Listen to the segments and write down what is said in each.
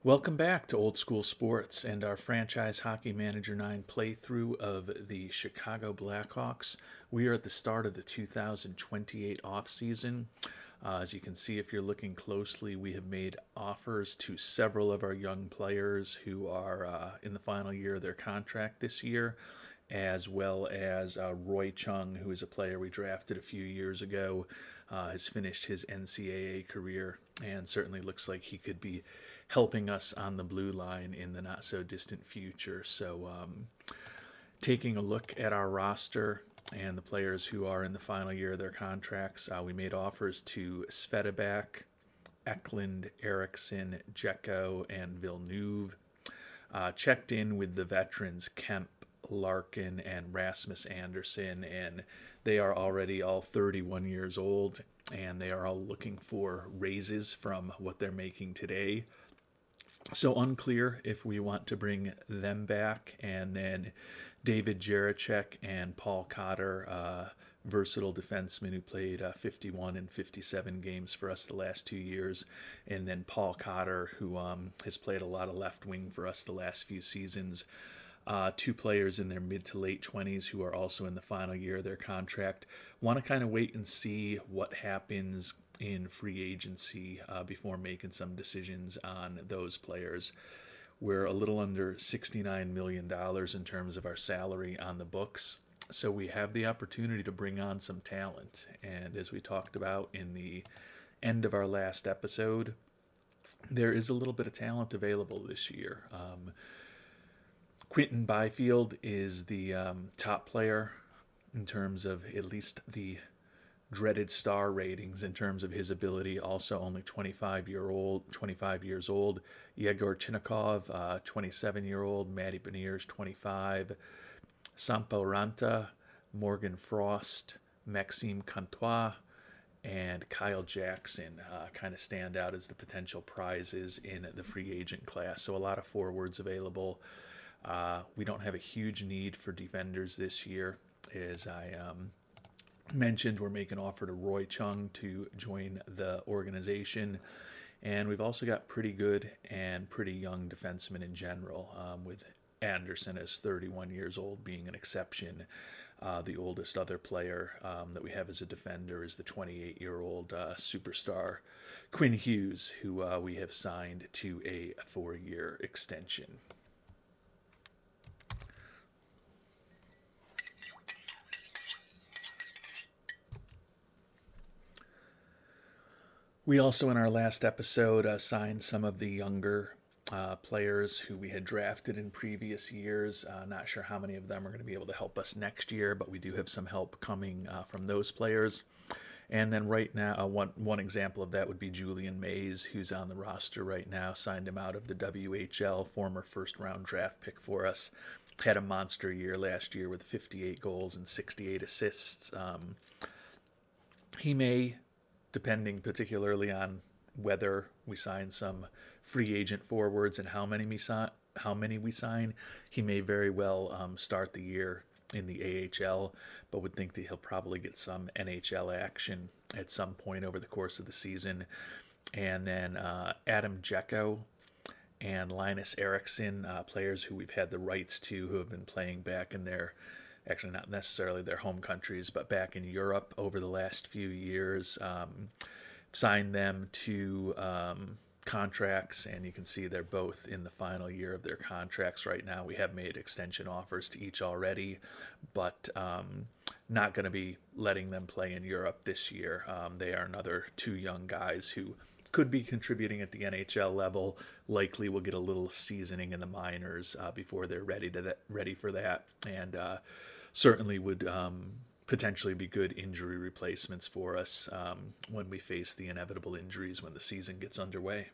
Welcome back to Old School Sports and our Franchise Hockey Manager 9 playthrough of the Chicago Blackhawks. We are at the start of the 2028 offseason. As you can see, if you're looking closely, we have made offers to several of our young players who are in the final year of their contract this year, as well as Roy Chung, who is a player we drafted a few years ago, has finished his NCAA career and certainly looks like he could be helping us on the blue line in the not so distant future. So, taking a look at our roster and the players who are in the final year of their contracts, we made offers to Svedabak, Eklund, Eriksson, Jekko, and Villeneuve. Checked in with the veterans Kemp, Larkin, and Rasmus Anderson, and they are already all 31 years old, and they are all looking for raises from what they're making today. So unclear if we want to bring them back. And then David Jaracek and Paul Cotter, versatile defenseman who played 51 and 57 games for us the last 2 years. And then Paul Cotter, who has played a lot of left wing for us the last few seasons. Two players in their mid to late 20s who are also in the final year of their contract. Want to kind of wait and see what happens in free agency before making some decisions on those players. We're a little under $69 million in terms of our salary on the books. So we have the opportunity to bring on some talent. And as we talked about in the end of our last episode, there is a little bit of talent available this year. Quinton Byfield is the top player in terms of at least the dreaded star ratings in terms of his ability. Also only 25 years old. Yegor Chinnikov, 27-year-old. Matty Beniers, 25. Sampo Ranta, Morgan Frost, Maxime Comtois, and Kyle Jackson kind of stand out as the potential prizes in the free agent class. So a lot of forwards available. We don't have a huge need for defenders this year. As I mentioned, we're making an offer to Roy Chung to join the organization. And we've also got pretty good and pretty young defensemen in general, with Anderson as 31 years old being an exception. The oldest other player that we have as a defender is the 28-year-old superstar Quinn Hughes, who we have signed to a 4-year extension. We also, in our last episode, signed some of the younger players who we had drafted in previous years. Not sure how many of them are going to be able to help us next year, but we do have some help coming from those players. And then right now, one example of that would be Julian Mays, who's on the roster right now. Signed him out of the WHL, former first-round draft pick for us. Had a monster year last year with 58 goals and 68 assists. He may, depending particularly on whether we sign some free agent forwards and how many we sign, he may very well start the year in the AHL, but would think that he'll probably get some NHL action at some point over the course of the season. And then Adam Jekko and Linus Eriksson, players who we've had the rights to, who have been playing back in their, actually not necessarily their home countries, but back in Europe over the last few years. Signed them to contracts, and you can see they're both in the final year of their contracts right now. We have made extension offers to each already, but not going to be letting them play in Europe this year. They are another two young guys who could be contributing at the NHL level. Likely will get a little seasoning in the minors before they're ready for that, and certainly would potentially be good injury replacements for us when we face the inevitable injuries when the season gets underway.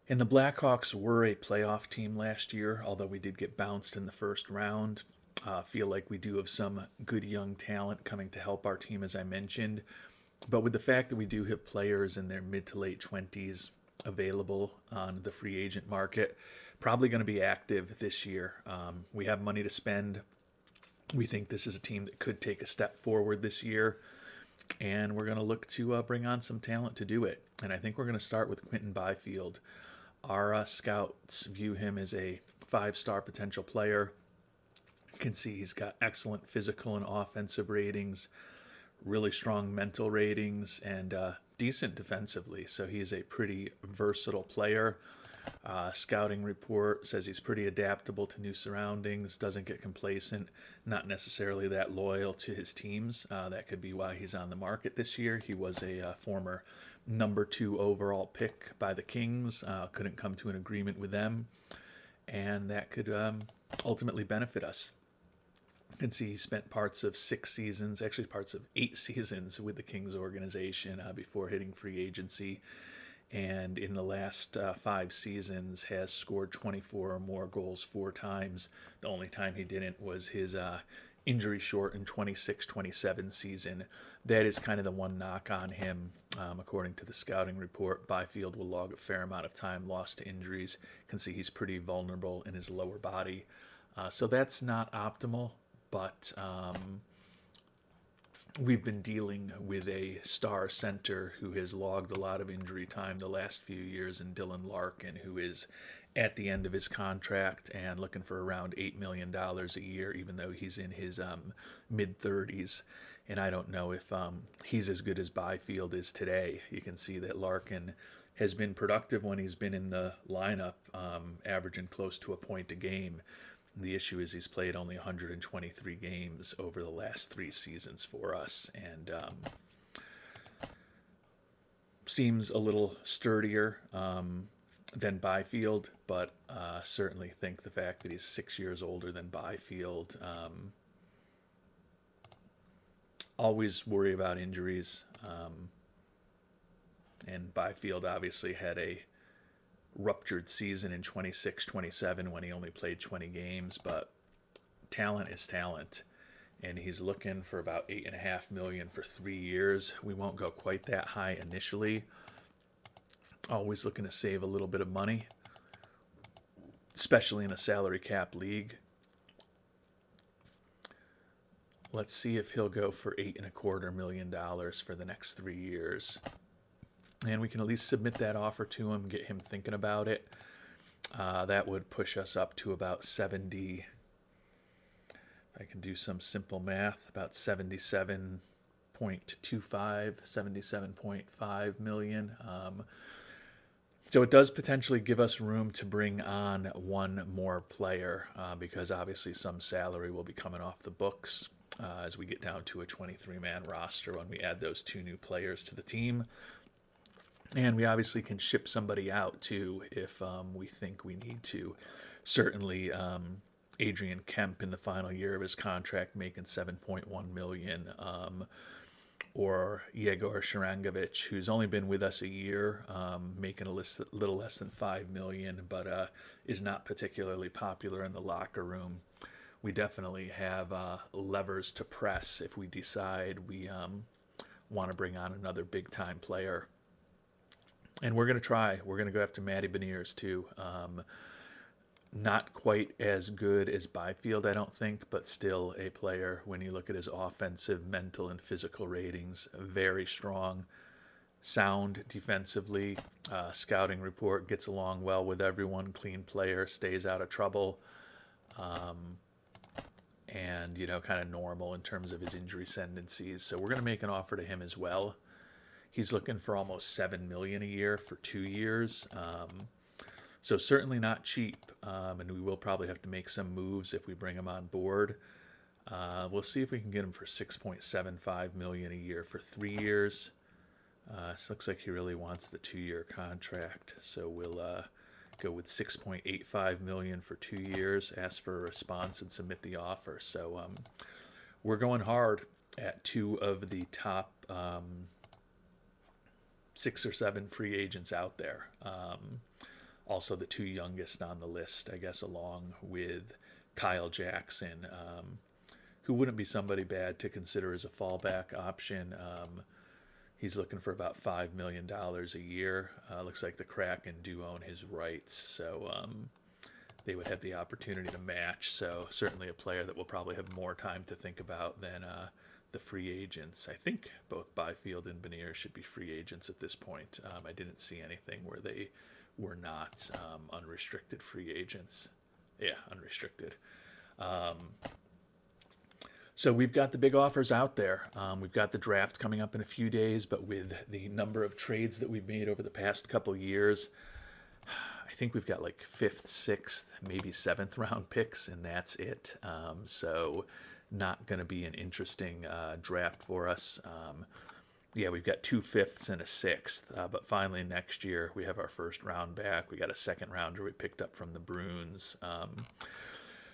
And the Blackhawks were a playoff team last year, although we did get bounced in the first round. Feel like we do have some good young talent coming to help our team, as I mentioned. But with the fact that we do have players in their mid to late 20s available on the free agent market, probably going to be active this year. We have money to spend. We think this is a team that could take a step forward this year, and we're going to look to bring on some talent to do it. And I think we're going to start with Quinton Byfield. Our scouts view him as a 5-star potential player. You can see he's got excellent physical and offensive ratings, really strong mental ratings, and decent defensively. So he's a pretty versatile player. Scouting report says he's pretty adaptable to new surroundings, doesn't get complacent, not necessarily that loyal to his teams. That could be why he's on the market this year. He was a former number 2 overall pick by the Kings, couldn't come to an agreement with them, and that could ultimately benefit us. You can see he spent parts of 6 seasons, actually parts of 8 seasons with the Kings organization before hitting free agency. And in the last 5 seasons has scored 24 or more goals 4 times. The only time he didn't was his injury-shortened 26-27 season. That is kind of the one knock on him. According to the scouting report, Byfield will log a fair amount of time lost to injuries. You can see he's pretty vulnerable in his lower body. So that's not optimal, but we've been dealing with a star center who has logged a lot of injury time the last few years in Dylan Larkin, who is at the end of his contract and looking for around $8 million a year, even though he's in his mid-30s. And I don't know if he's as good as Byfield is today. You can see that Larkin has been productive when he's been in the lineup, averaging close to a point a game. The issue is he's played only 123 games over the last 3 seasons for us, and seems a little sturdier than Byfield, but certainly think the fact that he's 6 years older than Byfield. Always worry about injuries, and Byfield obviously had a ruptured season in 26-27 when he only played 20 games, but talent is talent, and he's looking for about $8.5 million for 3 years. We won't go quite that high initially. Always looking to save a little bit of money, especially in a salary cap league. Let's see if he'll go for $8.25 million for the next 3 years. And we can at least submit that offer to him, get him thinking about it. That would push us up to about 70. If I can do some simple math, about 77.25, 77.5 million. So it does potentially give us room to bring on one more player because obviously some salary will be coming off the books as we get down to a 23-man roster when we add those 2 new players to the team. And we obviously can ship somebody out too if we think we need to. Certainly Adrian Kemp in the final year of his contract making $7.1 million, or Yegor Sharangovich, who's only been with us a year, making a little less than $5 million, but is not particularly popular in the locker room. We definitely have levers to press if we decide we want to bring on another big-time player. And we're going to try. We're going to go after Matty Beniers too. Not quite as good as Byfield, I don't think, but still a player. When you look at his offensive, mental, and physical ratings, very strong, sound defensively. Scouting report, gets along well with everyone, clean player, stays out of trouble, and kind of normal in terms of his injury tendencies. So we're going to make an offer to him as well. He's looking for almost $7 million a year for 2 years. So certainly not cheap, and we will probably have to make some moves if we bring him on board. We'll see if we can get him for $6.75 million a year for 3 years. This looks like he really wants the 2-year contract, so we'll go with $6.85 million for 2 years, ask for a response, and submit the offer. So we're going hard at 2 of the top 6 or 7 free agents out there. Also the 2 youngest on the list, I guess, along with Kyle Jackson, who wouldn't be somebody bad to consider as a fallback option. He's looking for about $5 million a year. Looks like the Kraken do own his rights, so they would have the opportunity to match. So certainly a player that will probably have more time to think about than the free agents. I think both Byfield and Beniers should be free agents at this point. I didn't see anything where they were not unrestricted free agents. Yeah, unrestricted. So we've got the big offers out there. We've got the draft coming up in a few days, but with the number of trades that we've made over the past couple years, I think we've got like 5th, 6th, maybe 7th round picks, and that's it. So not going to be an interesting draft for us. Yeah, we've got 2 5ths and a 6th, but finally next year we have our first round back. We got a second rounder we picked up from the Bruins.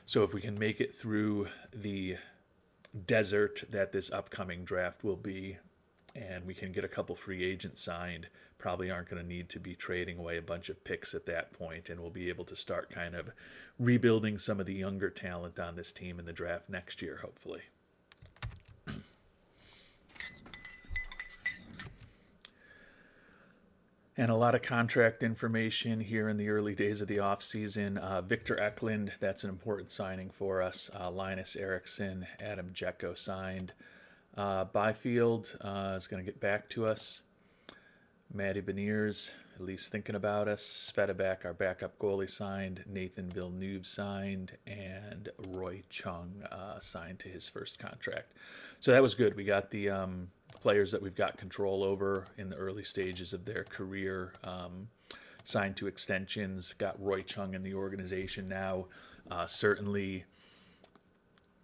So if we can make it through the desert that this upcoming draft will be, and we can get a couple free agents signed, probably aren't going to need to be trading away a bunch of picks at that point, and we'll be able to start kind of rebuilding some of the younger talent on this team in the draft next year, hopefully. And a lot of contract information here in the early days of the offseason. Victor Eklund, that's an important signing for us. Linus Eriksson, Adam Jecko signed. Byfield is going to get back to us. Matty Beniers, at least thinking about us. Svedabak, our backup goalie, signed. Nathan Villeneuve signed. And Roy Chung signed to his first contract. So that was good. We got the players that we've got control over in the early stages of their career signed to extensions. Got Roy Chung in the organization now. Certainly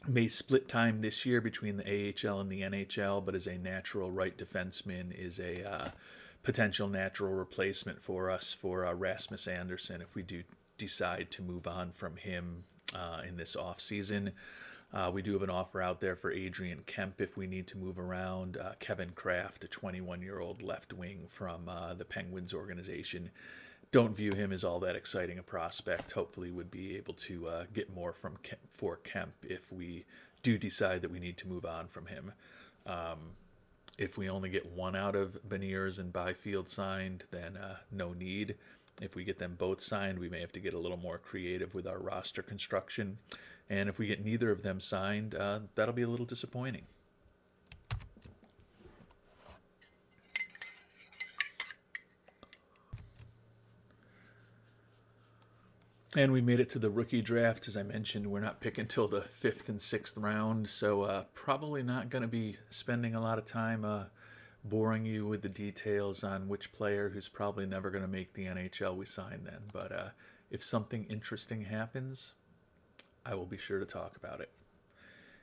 may split time this year between the AHL and the NHL, but as a natural right defenseman is a potential natural replacement for us for Rasmus Andersson if we do decide to move on from him in this offseason. We do have an offer out there for Adrian Kemp if we need to move around. Kevin Kraft, a 21-year-old left wing from the Penguins organization. Don't view him as all that exciting a prospect. Hopefully would be able to get more from for Kemp if we do decide that we need to move on from him. If we only get one out of Beniers and Byfield signed, then no need. If we get them both signed, we may have to get a little more creative with our roster construction. And if we get neither of them signed, that'll be a little disappointing. And we made it to the rookie draft. As I mentioned, we're not picking until the 5th and 6th round, so probably not going to be spending a lot of time boring you with the details on which player who's probably never going to make the NHL we sign then. But if something interesting happens, I will be sure to talk about it.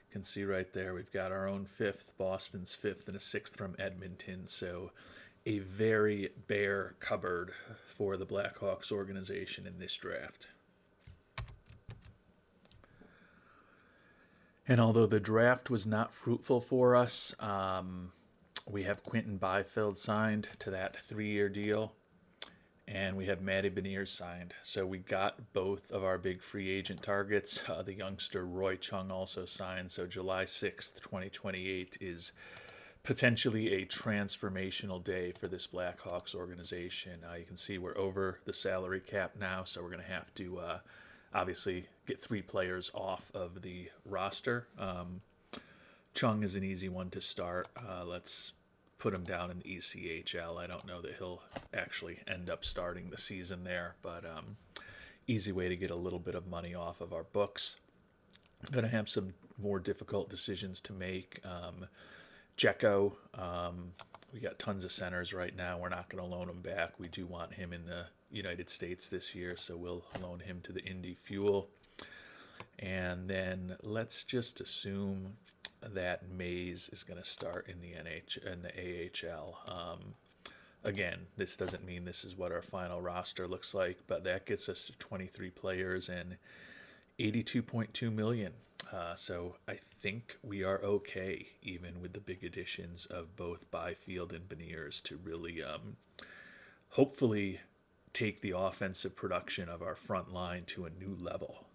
You can see right there we've got our own 5th, Boston's 5th, and a 6th from Edmonton. So a very bare cupboard for the Blackhawks organization in this draft. And although the draft was not fruitful for us, we have Quentin Byfield signed to that 3-year deal. And we have Matty Beniers signed. So we got both of our big free agent targets. The youngster Roy Chung also signed. So July 6th, 2028 is potentially a transformational day for this Blackhawks organization. You can see we're over the salary cap now, so we're going to have to obviously get 3 players off of the roster. Chung is an easy one to start. Let's put him down in the ECHL. I don't know that he'll actually end up starting the season there, but easy way to get a little bit of money off of our books. I'm going to have some more difficult decisions to make. Jecko, we got tons of centers right now. We're not going to loan him back. We do want him in the United States this year, so we'll loan him to the Indy Fuel. And then let's just assume that Mays is going to start in the AHL. Again, this doesn't mean this is what our final roster looks like, but that gets us to 23 players and $82.2 million. So I think we are okay, even with the big additions of both Byfield and Beniers, to really hopefully take the offensive production of our front line to a new level.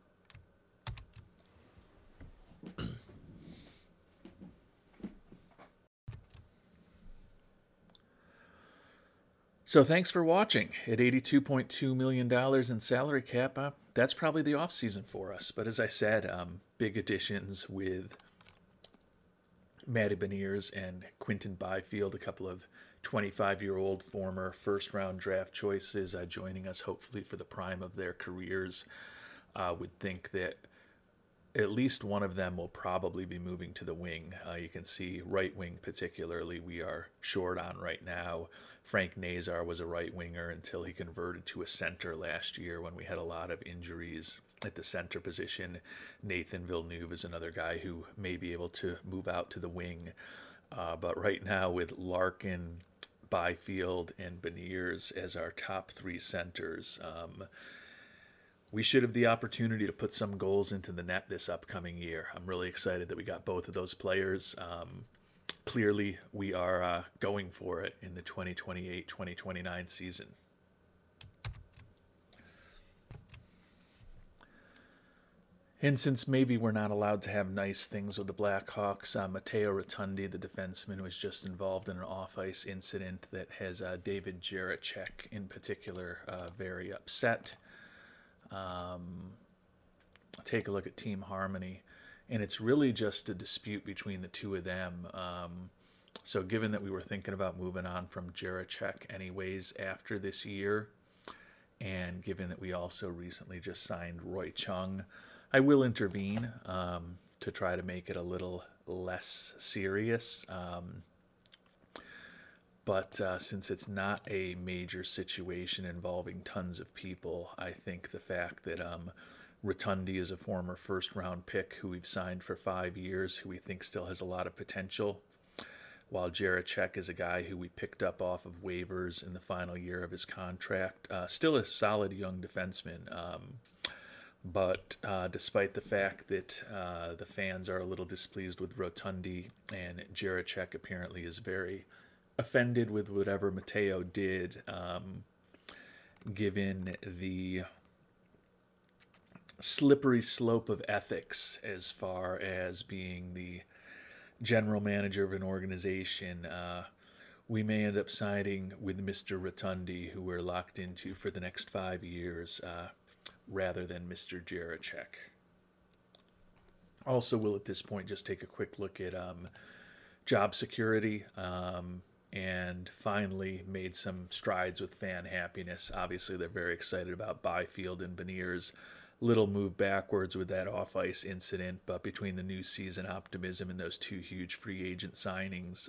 So thanks for watching. At $82.2 million in salary cap, that's probably the offseason for us. But as I said, big additions with Matty Beniers and Quinton Byfield, a couple of 25-year-old former first-round draft choices joining us hopefully for the prime of their careers. Would think that at least one of them will probably be moving to the wing. You can see right wing particularly we are short on right now. Frank Nazar was a right winger until he converted to a center last year when we had a lot of injuries at the center position. Nathan Villeneuve is another guy who may be able to move out to the wing. But right now with Larkin, Byfield, and Beniers as our top three centers, we should have the opportunity to put some goals into the net this upcoming year. I'm really excited that we got both of those players. Clearly, we are going for it in the 2028-2029 season. And since maybe we're not allowed to have nice things with the Blackhawks, Matteo Rotundi, the defenseman, was just involved in an off-ice incident that has David Jiricek in particular very upset. Take a look at Team Harmony, and it's really just a dispute between the two of them. So given that we were thinking about moving on from Jiricek anyways after this year, and given that we also recently just signed Roy Chung, I will intervene to try to make it a little less serious. But since it's not a major situation involving tons of people, I think the fact that Rotundi is a former first-round pick who we've signed for 5 years, who we think still has a lot of potential, while Jiricek is a guy who we picked up off of waivers in the final year of his contract. Still a solid young defenseman, but despite the fact that the fans are a little displeased with Rotundi, and Jiricek apparently is very offended with whatever Matteo did, given the slippery slope of ethics as far as being the general manager of an organization, we may end up siding with Mr. Rotundi, who we're locked into for the next 5 years, rather than Mr. Jiricek. Also, we'll at this point just take a quick look at job security, and finally made some strides with fan happiness. Obviously, they're very excited about Byfield and Beniers. Little move backwards with that off-ice incident, but between the new season optimism and those two huge free agent signings,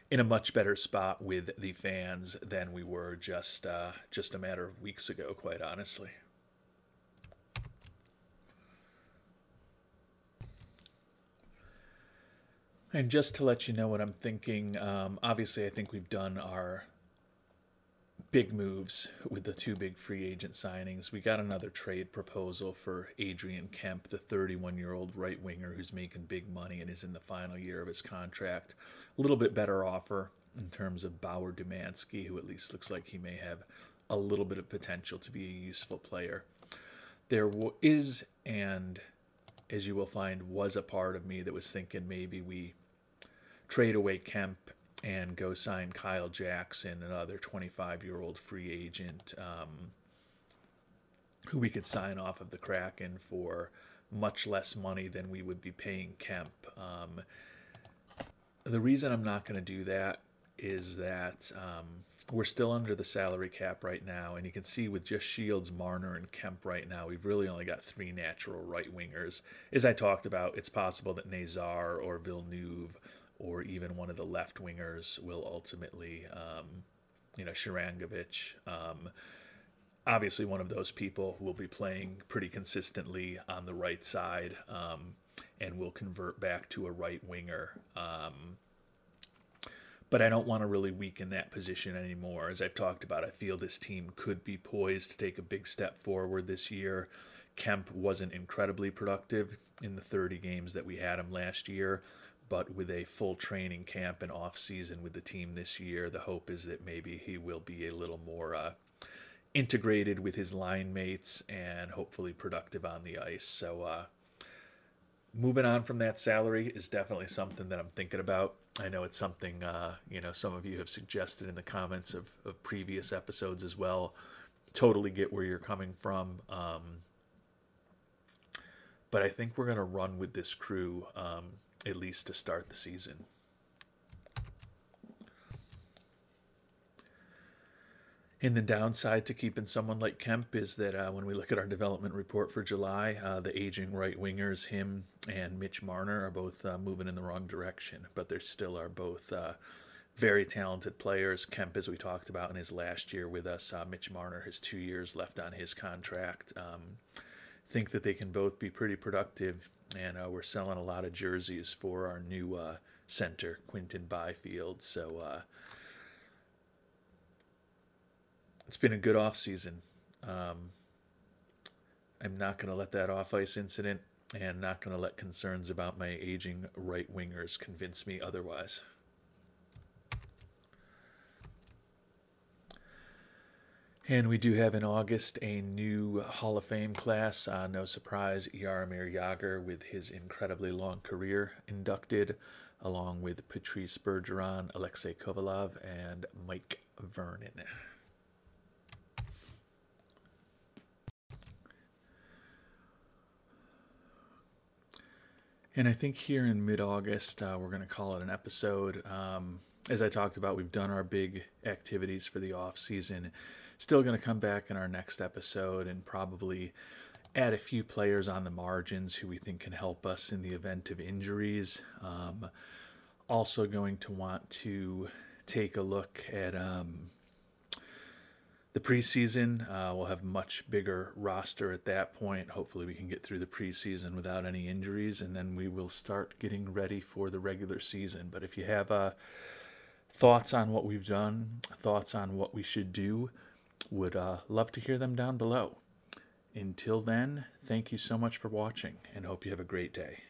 in a much better spot with the fans than we were just a matter of weeks ago, quite honestly. And just to let you know what I'm thinking, obviously I think we've done our big moves with the two big free agent signings. We got another trade proposal for Adrian Kemp, the 31-year-old right winger who's making big money and is in the final year of his contract. A little bit better offer in terms of Bauer Dumansky, who at least looks like he may have a little bit of potential to be a useful player. There is, and as you will find, was a part of me that was thinking maybe we trade away Kemp and go sign Kyle Jackson, another 25-year-old free agent who we could sign off of the Kraken for much less money than we would be paying Kemp. The reason I'm not going to do that is that we're still under the salary cap right now, and you can see with just Shields, Marner, and Kemp right now, we've really only got 3 natural right wingers. As I talked about, it's possible that Nazar or Villeneuve or even one of the left wingers will ultimately, Sharangovich. Obviously, one of those people will be playing pretty consistently on the right side and will convert back to a right winger. But I don't want to really weaken that position anymore. As I've talked about, I feel this team could be poised to take a big step forward this year. Kemp wasn't incredibly productive in the 30 games that we had him last year, but with a full training camp and off-season with the team this year, the hope is that maybe he will be a little more integrated with his line mates and hopefully productive on the ice. So Moving on from that salary is definitely something that I'm thinking about. I know it's something, some of you have suggested in the comments of previous episodes as well. Totally get where you're coming from. But I think we're going to run with this crew at least to start the season. And the downside to keeping someone like Kemp is that when we look at our development report for July, the aging right wingers, him and Mitch Marner, are both moving in the wrong direction. But they still are both very talented players. Kemp, as we talked about in his last year with us, Mitch Marner has 2 years left on his contract. Think that they can both be pretty productive, and we're selling a lot of jerseys for our new center, Quinton Byfield. So it's been a good offseason. I'm not going to let that off-ice incident and not going to let concerns about my aging right wingers convince me otherwise. And we do have in August a new Hall of Fame class. No surprise, Jaromir Jagr, with his incredibly long career, inducted, along with Patrice Bergeron, Alexei Kovalev, and Mike Vernon. And I think here in mid-August, we're going to call it an episode. As I talked about, we've done our big activities for the off-season. Still going to come back in our next episode and probably add a few players on the margins who we think can help us in the event of injuries. Also going to want to take a look at the preseason. We'll have much bigger roster at that point. Hopefully we can get through the preseason without any injuries, and then we will start getting ready for the regular season. But if you have thoughts on what we've done, thoughts on what we should do, would love to hear them down below. Until then, thank you so much for watching, and hope you have a great day.